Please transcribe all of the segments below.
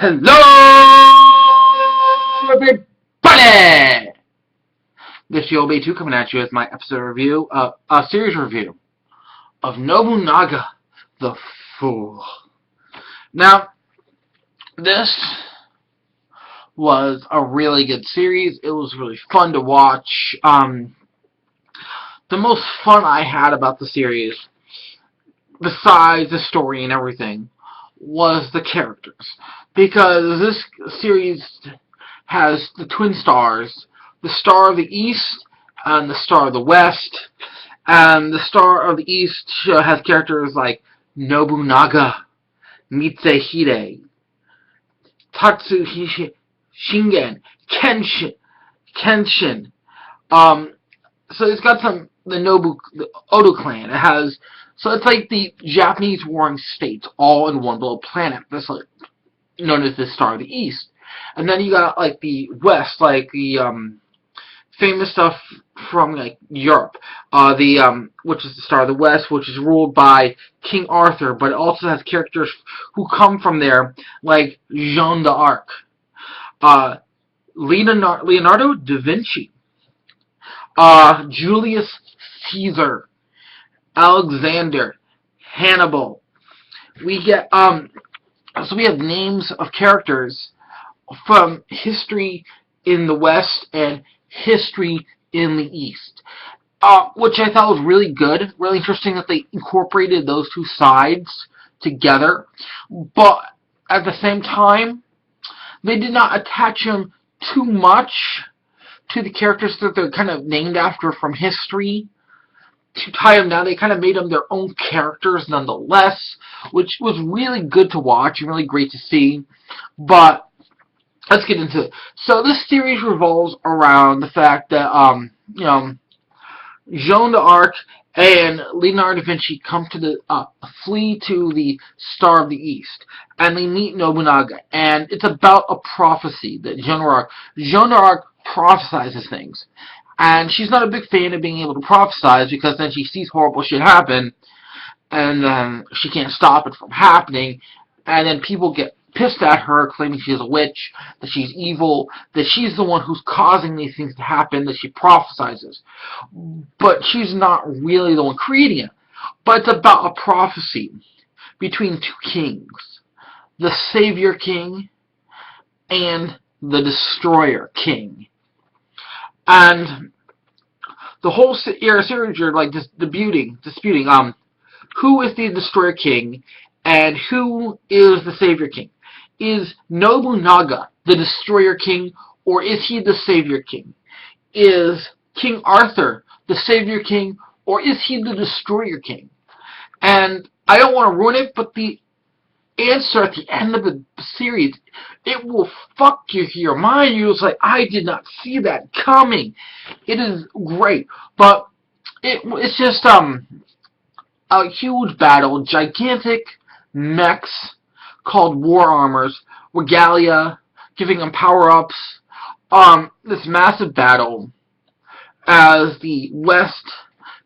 Hello, everybody! This is OB2 coming at you with my episode review, a series review of Nobunaga The Fool. Now, this was a really good series. It was really fun to watch. The most fun I had about the series, besides the story and everything, was the characters. Because this series has the twin stars, the Star of the East and the Star of the West. And the Star of the East has characters like Nobunaga, Mitsuhide, Tatsuhisa, Shingen, Kenshin. So it's got the Odo clan. It has, so it's like the Japanese warring states all in one little planet. That's like known as the Star of the East. And then you got like the West, like the famous stuff from like Europe, which is the Star of the West, which is ruled by King Arthur, but it also has characters who come from there, like Jeanne d'Arc, Leonardo da Vinci, Julius Caesar, Alexander, Hannibal. We get so we have names of characters from history in the West and history in the East, which I thought was really good, really interesting that they incorporated those two sides together, but at the same time, they did not attach them too much to the characters that they're kind of named after from history. To tie them down, they kind of made them their own characters nonetheless, which was really good to watch and really great to see. But let's get into it. So this series revolves around the fact that Jeanne d'Arc and Leonardo da Vinci come to the flee to the Star of the East, and they meet Nobunaga, and it's about a prophecy that Jeanne d'Arc prophesizes things. And she's not a big fan of being able to prophesize because then she sees horrible shit happen and then she can't stop it from happening, and then people get pissed at her, claiming she's a witch, that she's evil, that she's the one who's causing these things to happen, that she prophesizes. But she's not really the one creating it. But it's about a prophecy between two kings, the Savior King and the Destroyer King. And the whole series are like disputing who is the Destroyer King and who is the Savior King. Is Nobunaga the Destroyer King, or is he the Savior King? Is King Arthur the Savior King, or is he the Destroyer King? And I don't want to ruin it, but the answer at the end of the series, it will fuck your mind. You're just like, I did not see that coming. It is great, but it's just a huge battle, gigantic mechs called war armors, regalia, giving them power-ups. This massive battle as the West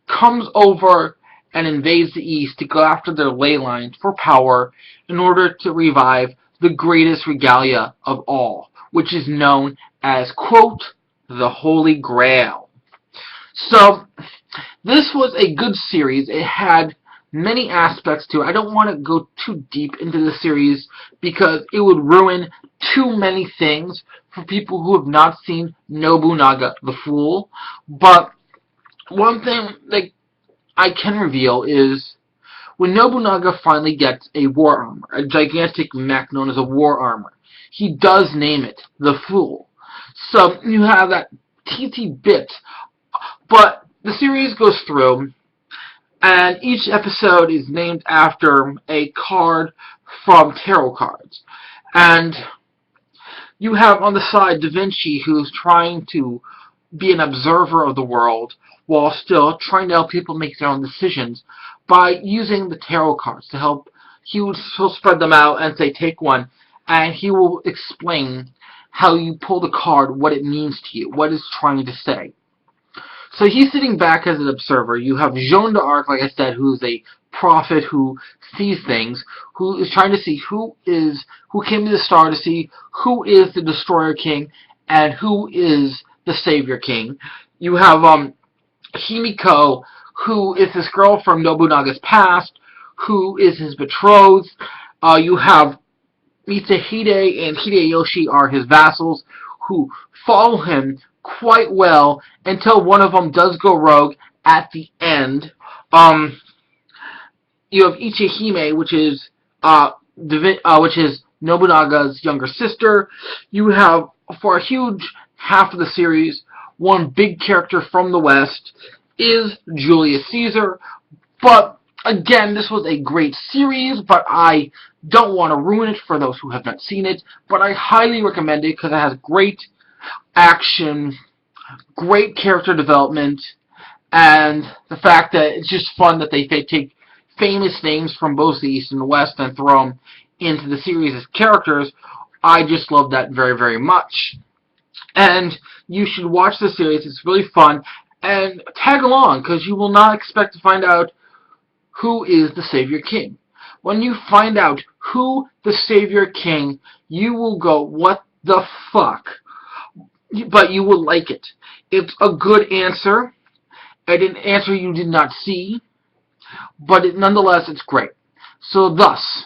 comes over and invades the East to go after their ley lines for power in order to revive the greatest regalia of all, which is known as, quote, the Holy Grail. So, this was a good series. It had many aspects to it. I don't want to go too deep into the series because it would ruin too many things for people who have not seen Nobunaga the Fool. But one thing that I can reveal is when Nobunaga finally gets a war armor, a gigantic mech known as a war armor, he does name it the Fool. So you have that teensy bit, but the series goes through, and each episode is named after a card from tarot cards. And you have on the side Da Vinci, who's trying to be an observer of the world while still trying to help people make their own decisions by using the tarot cards to help. He'll spread them out and say, take one, and he will explain how you pull the card, what it means to you, what it's trying to say. So he's sitting back as an observer. You have Jeanne d'Arc, like I said, who's a prophet who sees things, who is trying to see who came to the star to see who is the Destroyer King and who is the Savior King. You have Himiko, who is this girl from Nobunaga's past, who is his betrothed. You have Mitsuhide and Hideyoshi are his vassals, who follow him quite well until one of them does go rogue at the end. You have Ichihime, which is Nobunaga's younger sister. You have, for a huge half of the series, one big character from the West is Julius Caesar. But again, this was a great series, but I don't want to ruin it for those who have not seen it. But I highly recommend it because it has great action, great character development, and the fact that it's just fun that they take famous names from both the East and the West and throw them into the series as characters. I just love that very, very much. And you should watch the series. It's really fun. And tag along, because you will not expect to find out who is the Savior King. When you find out who the Savior King, you will go, what the fuck? But you will like it. It's a good answer. An answer you did not see. But nonetheless, it's great. So thus,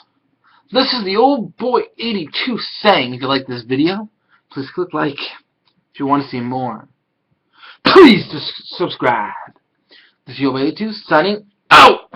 this is the old boy 82 saying. If you like this video, please click like. If you want to see more, please subscribe. This is your 82 signing out.